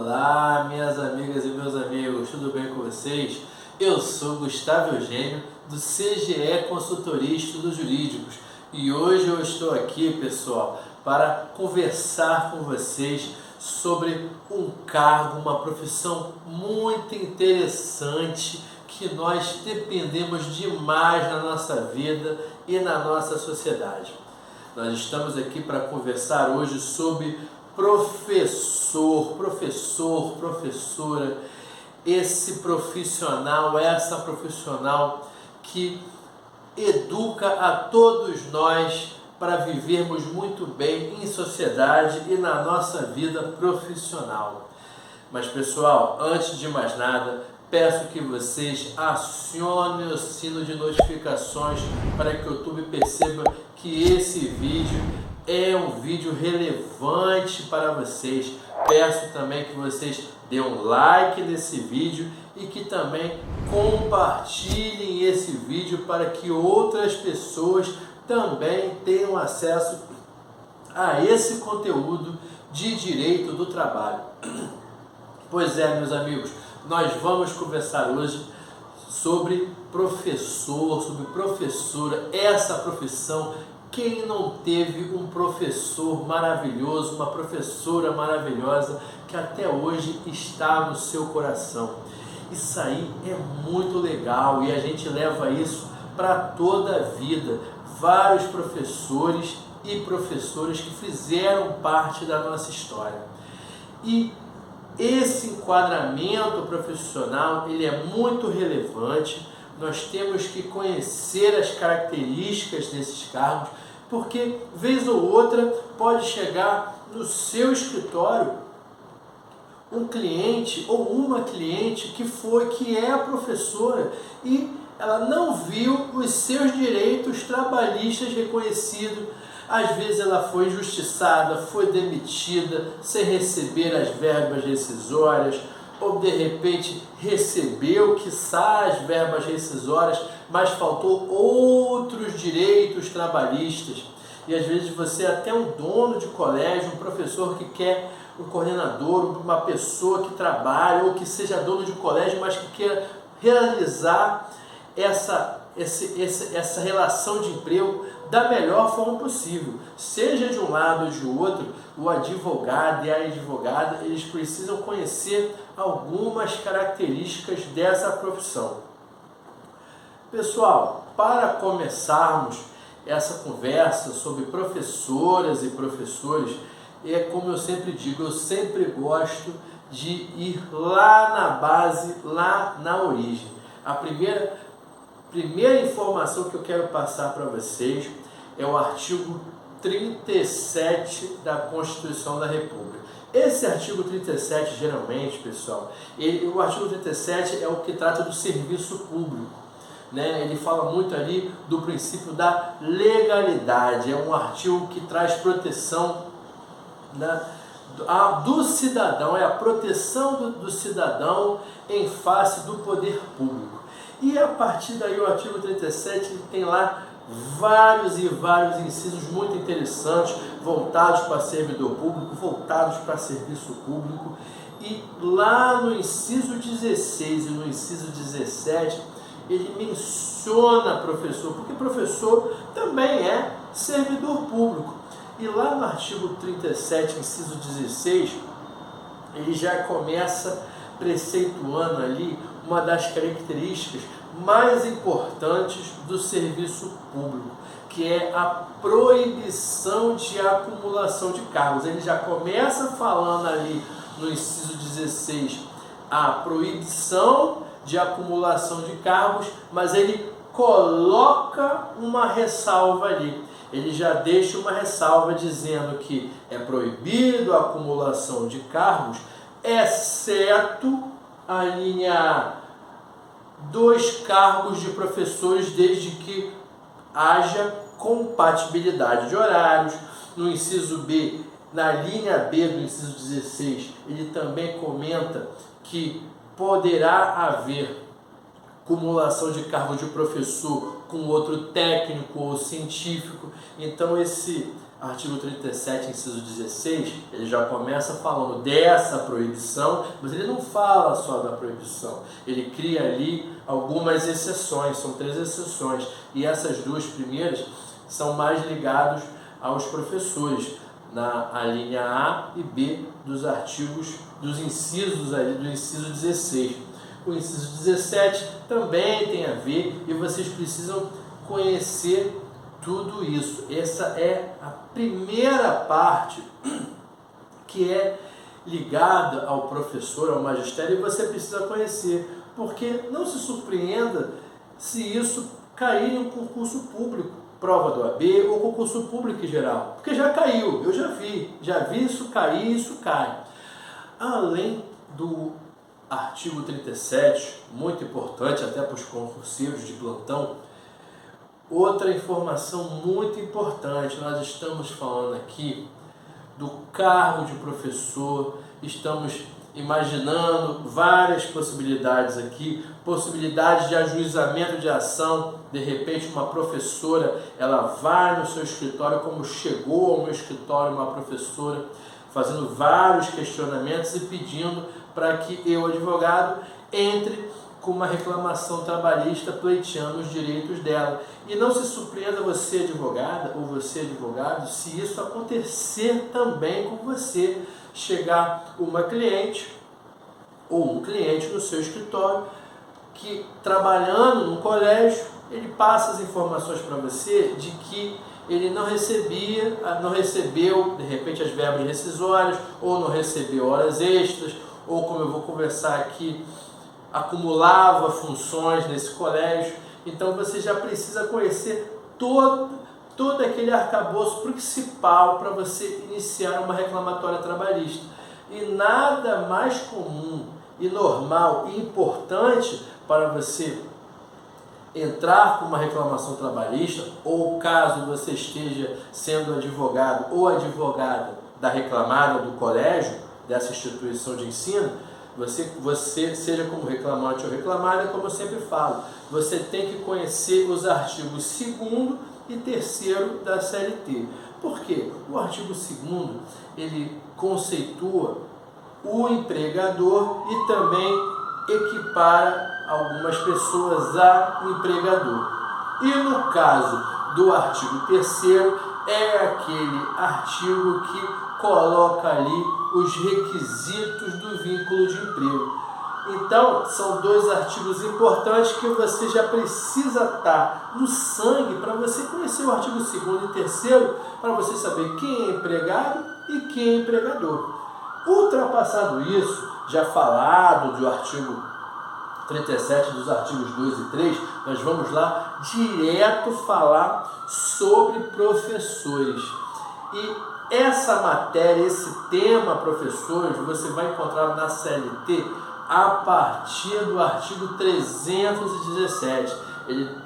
Olá, minhas amigas e meus amigos, tudo bem com vocês? Eu sou Gustavo Eugênio, do CGE Consultoria e Estudos Jurídicos, e hoje eu estou aqui, pessoal, para conversar com vocês sobre um cargo, uma profissão muito interessante que nós dependemos demais na nossa vida e na nossa sociedade. Nós estamos aqui para conversar hoje sobre professora, esse profissional, essa profissional que educa a todos nós para vivermos muito bem em sociedade e na nossa vida profissional. Mas pessoal, antes de mais nada, peço que vocês acionem o sino de notificações para que o YouTube perceba que esse vídeo é um vídeo relevante para vocês. Peço também que vocês dêem um like nesse vídeo e que também compartilhem esse vídeo para que outras pessoas também tenham acesso a esse conteúdo de direito do trabalho. Pois é, meus amigos, nós vamos conversar hoje sobre professor, sobre professora, essa profissão. Quem não teve um professor maravilhoso, uma professora maravilhosa que até hoje está no seu coração? Isso aí é muito legal e a gente leva isso para toda a vida. Vários professores e professoras que fizeram parte da nossa história. E esse enquadramento profissional, ele é muito relevante. Nós temos que conhecer as características desses cargos, porque vez ou outra pode chegar no seu escritório um cliente ou uma cliente que é a professora e ela não viu os seus direitos trabalhistas reconhecidos. Às vezes ela foi injustiçada, foi demitida sem receber as verbas rescisórias, ou de repente recebeu, quiçá, as verbas rescisórias, mas faltou outros direitos trabalhistas. E às vezes você é até um dono de colégio, um professor que quer um coordenador, uma pessoa que trabalha ou que seja dono de colégio, mas que quer realizar essa relação de emprego da melhor forma possível. Seja de um lado ou de outro, o advogado e a advogada, eles precisam conhecer algumas características dessa profissão. Pessoal, para começarmos essa conversa sobre professoras e professores, é como eu sempre digo, eu sempre gosto de ir lá na base, lá na origem. A primeira informação que eu quero passar para vocês é o artigo 37 da Constituição da República. Esse artigo 37, geralmente, pessoal, o artigo 37 é o que trata do serviço público, né? Ele fala muito ali do princípio da legalidade. É um artigo que traz proteção do cidadão, é a proteção do cidadão em face do poder público. E a partir daí o artigo 37 ele tem lá vários incisos muito interessantes, voltados para servidor público, voltados para serviço público. E lá no inciso 16 e no inciso 17, ele menciona professor, porque professor também é servidor público. E lá no artigo 37, inciso 16, ele já começa preceituando ali uma das características mais importantes do serviço público, que é a proibição de acumulação de cargos. Ele já começa falando ali no inciso 16 a proibição de acumulação de cargos, mas ele coloca uma ressalva ali. Ele já deixa uma ressalva dizendo que é proibido a acumulação de cargos, exceto a linha 2 cargos de professores, desde que haja compatibilidade de horários. No inciso B, na linha B do inciso 16, ele também comenta que poderá haver acumulação de cargo de professor com outro técnico ou científico. Então esse artigo 37, inciso 16, ele já começa falando dessa proibição, mas ele não fala só da proibição, ele cria ali algumas exceções, são 3 exceções, e essas 2 primeiras são mais ligadas aos professores, na linha A e B dos artigos, dos incisos ali, do inciso 16. O inciso 17 também tem a ver e vocês precisam conhecer tudo isso. Essa é a primeira parte que é ligada ao professor, ao magistério, e você precisa conhecer, porque não se surpreenda se isso cair em um concurso público, prova do AB ou concurso público em geral, porque já caiu, eu já vi isso cair, isso cai. Além do artigo 37, muito importante até para os concurseiros de plantão, outra informação muito importante, nós estamos falando aqui do cargo de professor, estamos imaginando várias possibilidades aqui, possibilidades de ajuizamento de ação. De repente uma professora, ela vai no seu escritório, como chegou ao meu escritório uma professora, fazendo vários questionamentos e pedindo para que eu, advogado, entre com uma reclamação trabalhista pleiteando os direitos dela. E não se surpreenda você, advogada, ou você, advogado, se isso acontecer também com você. Chegar uma cliente ou um cliente no seu escritório que, trabalhando no colégio, ele passa as informações para você de que ele não recebeu, de repente, as verbas rescisórias, ou não recebeu horas extras, ou, como eu vou conversar aqui, acumulava funções nesse colégio. Então você já precisa conhecer todo aquele arcabouço principal para você iniciar uma reclamatória trabalhista. E nada mais comum e normal e importante para você entrar com uma reclamação trabalhista, ou caso você esteja sendo advogado ou advogada da reclamada do colégio, dessa instituição de ensino, você seja como reclamante ou reclamada, como eu sempre falo, você tem que conhecer os artigos 2º e 3º da CLT. Por quê? O artigo 2º, ele conceitua o empregador e também equipara algumas pessoas a empregador. E no caso do artigo 3º, é aquele artigo que coloca ali os requisitos do vínculo de emprego. Então, são 2 artigos importantes que você já precisa estar no sangue para você conhecer o artigo 2º e 3º, para você saber quem é empregado e quem é empregador. Ultrapassado isso, já falado do artigo 37, dos artigos 2 e 3, nós vamos lá direto falar sobre professores. E essa matéria, esse tema professores, você vai encontrar na CLT a partir do artigo 317.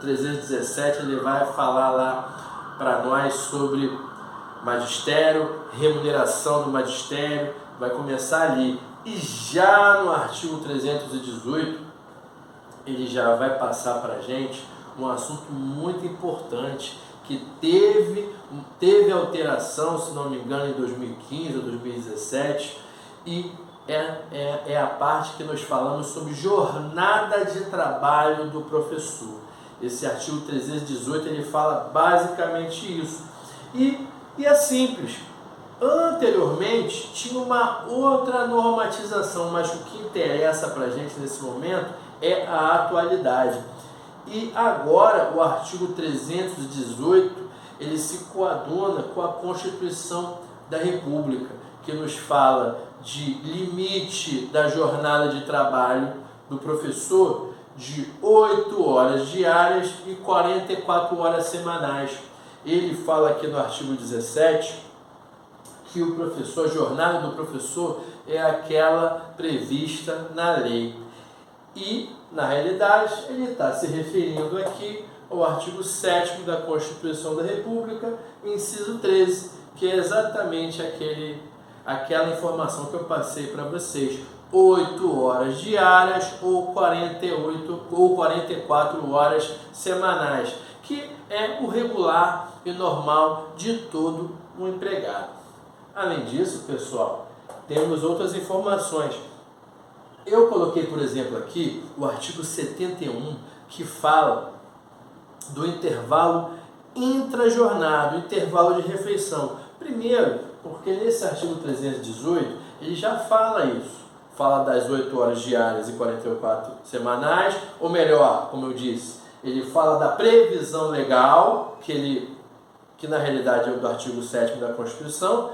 317 ele vai falar lá para nós sobre magistério, remuneração do magistério, vai começar ali. E já no artigo 318, ele já vai passar para a gente um assunto muito importante, que teve alteração, se não me engano, em 2015 ou 2017, e é a parte que nós falamos sobre jornada de trabalho do professor. Esse artigo 318, ele fala basicamente isso. E é simples. Anteriormente, tinha uma outra normatização, mas o que interessa para a gente nesse momento é a atualidade. E agora, o artigo 318, ele se coaduna com a Constituição da República, que nos fala de limite da jornada de trabalho do professor de 8 horas diárias e 44 horas semanais. Ele fala aqui no artigo 17 que o professor, a jornada do professor é aquela prevista na lei. E, na realidade, ele está se referindo aqui ao artigo 7º da Constituição da República, inciso 13, que é exatamente aquela informação que eu passei para vocês. 8 horas diárias ou 48 ou 44 horas semanais, que é o regular e normal de todo um empregado. Além disso, pessoal, temos outras informações. Eu coloquei, por exemplo, aqui o artigo 71, que fala do intervalo intrajornada, o intervalo de refeição. Primeiro, porque nesse artigo 318, ele já fala isso. Fala das 8 horas diárias e 44 semanais, ou melhor, como eu disse, ele fala da previsão legal, que na realidade é do artigo 7º da Constituição,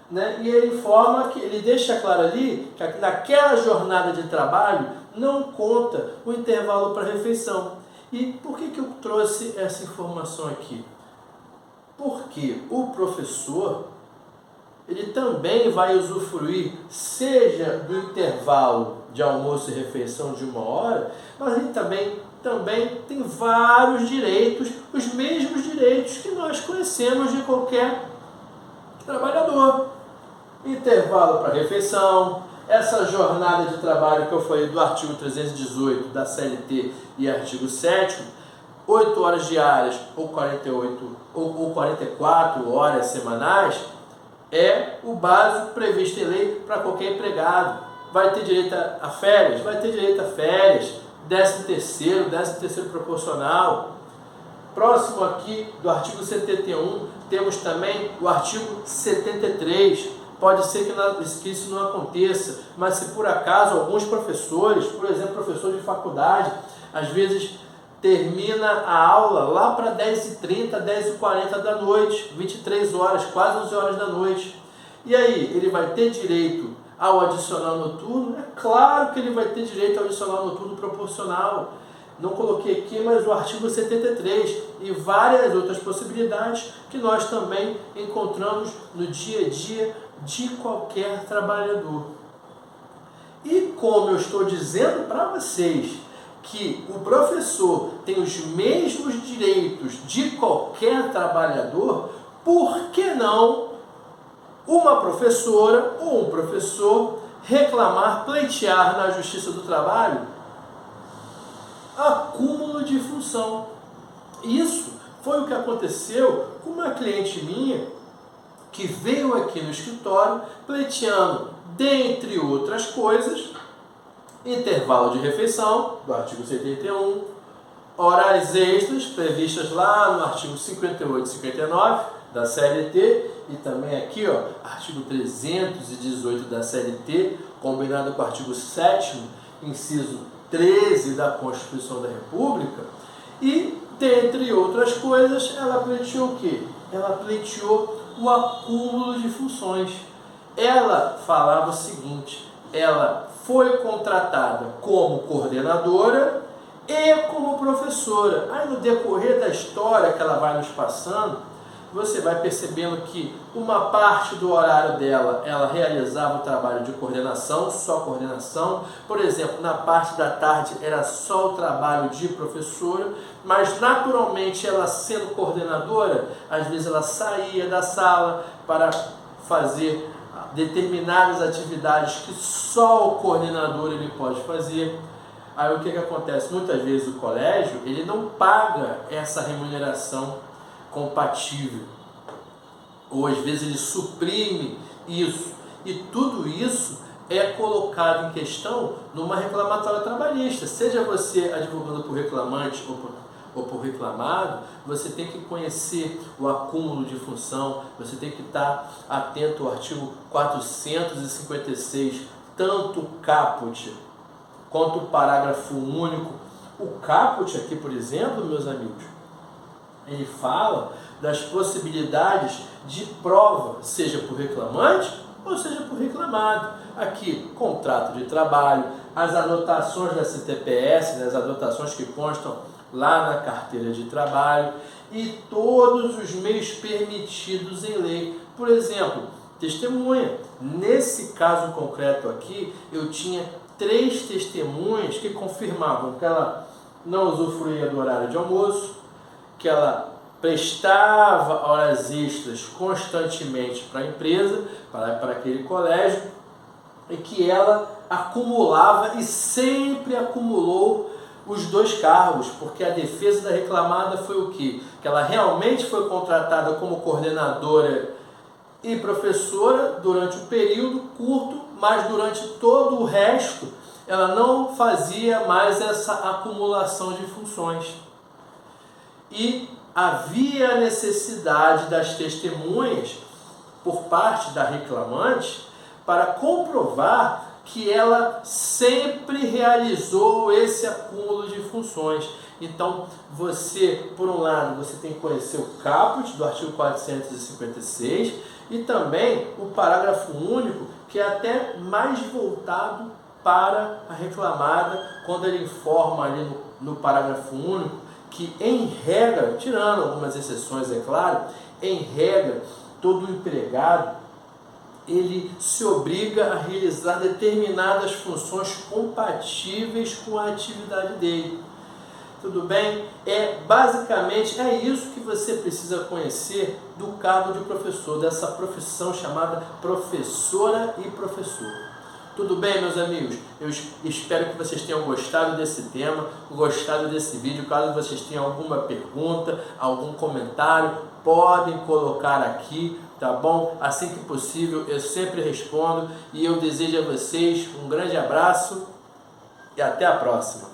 né? E ele informa que ele deixa claro ali que naquela jornada de trabalho não conta o intervalo para refeição. E por que eu trouxe essa informação aqui? Porque o professor, ele também vai usufruir, seja do intervalo de almoço e refeição de 1 hora, mas ele também tem vários direitos, os mesmos direitos que nós conhecemos de qualquer trabalhador. Intervalo para refeição, essa jornada de trabalho que eu falei do artigo 318 da CLT e artigo 7º, 8 horas diárias ou 44 horas semanais, é o básico previsto em lei para qualquer empregado. Vai ter direito a férias? Vai ter direito a férias, 13º proporcional. Próximo aqui do artigo 71, temos também o artigo 73. Pode ser que isso não aconteça, mas se por acaso alguns professores, por exemplo, professor de faculdade, às vezes termina a aula lá para 10h30, 10h40 da noite, 23 horas, quase 11 horas da noite. E aí, ele vai ter direito ao adicional noturno? É claro que ele vai ter direito ao adicional noturno proporcional. Não coloquei aqui, mas o artigo 73 e várias outras possibilidades que nós também encontramos no dia a dia de qualquer trabalhador. E como eu estou dizendo para vocês que o professor tem os mesmos direitos de qualquer trabalhador, por que não uma professora ou um professor reclamar, pleitear na Justiça do Trabalho acúmulo de função? Isso foi o que aconteceu com uma cliente minha que veio aqui no escritório pleiteando, dentre outras coisas, intervalo de refeição, do artigo 71, horários extras previstas lá no artigo 58 e 59 da CLT, e também aqui, artigo 318 da CLT, combinado com o artigo 7º, inciso 13 da Constituição da República, e, dentre outras coisas, ela pleiteou o quê? Ela pleiteou o acúmulo de funções. Ela falava o seguinte: ela foi contratada como coordenadora e como professora. Aí no decorrer da história que ela vai nos passando, você vai percebendo que uma parte do horário dela, ela realizava o trabalho de coordenação, só coordenação. Por exemplo, na parte da tarde era só o trabalho de professora, mas naturalmente ela sendo coordenadora, às vezes ela saía da sala para fazer determinadas atividades que só o coordenador ele pode fazer. Aí o que acontece? Muitas vezes o colégio ele não paga essa remuneração compatível, ou às vezes ele suprime isso, e tudo isso é colocado em questão numa reclamatória trabalhista. Seja você advogando por reclamante ou por reclamado, você tem que conhecer o acúmulo de função, você tem que estar atento ao artigo 456, tanto o caput quanto o parágrafo único. O caput aqui, por exemplo, meus amigos, ele fala das possibilidades de prova, seja por reclamante ou seja por reclamado. Aqui, contrato de trabalho, as anotações da CTPS, né, as anotações que constam lá na carteira de trabalho, e todos os meios permitidos em lei. Por exemplo, testemunha. Nesse caso concreto aqui, eu tinha 3 testemunhas que confirmavam que ela não usufruía do horário de almoço, que ela prestava horas extras constantemente para a empresa, para aquele colégio, e que ela acumulava e sempre acumulou os 2 cargos, porque a defesa da reclamada foi o quê? Que ela realmente foi contratada como coordenadora e professora durante um período curto, mas durante todo o resto ela não fazia mais essa acumulação de funções. E havia necessidade das testemunhas por parte da reclamante para comprovar que ela sempre realizou esse acúmulo de funções. Então, você, por um lado, você tem que conhecer o caput do artigo 456 e também o parágrafo único, que é até mais voltado para a reclamada, quando ele informa ali no parágrafo único que, em regra, tirando algumas exceções, é claro, em regra, todo empregado ele se obriga a realizar determinadas funções compatíveis com a atividade dele. Tudo bem? Basicamente é isso que você precisa conhecer do cargo de professor, dessa profissão chamada professora e professor. Tudo bem, meus amigos? Eu espero que vocês tenham gostado desse tema, gostado desse vídeo. Caso vocês tenham alguma pergunta, algum comentário, podem colocar aqui, tá bom? Assim que possível, eu sempre respondo e eu desejo a vocês um grande abraço e até a próxima.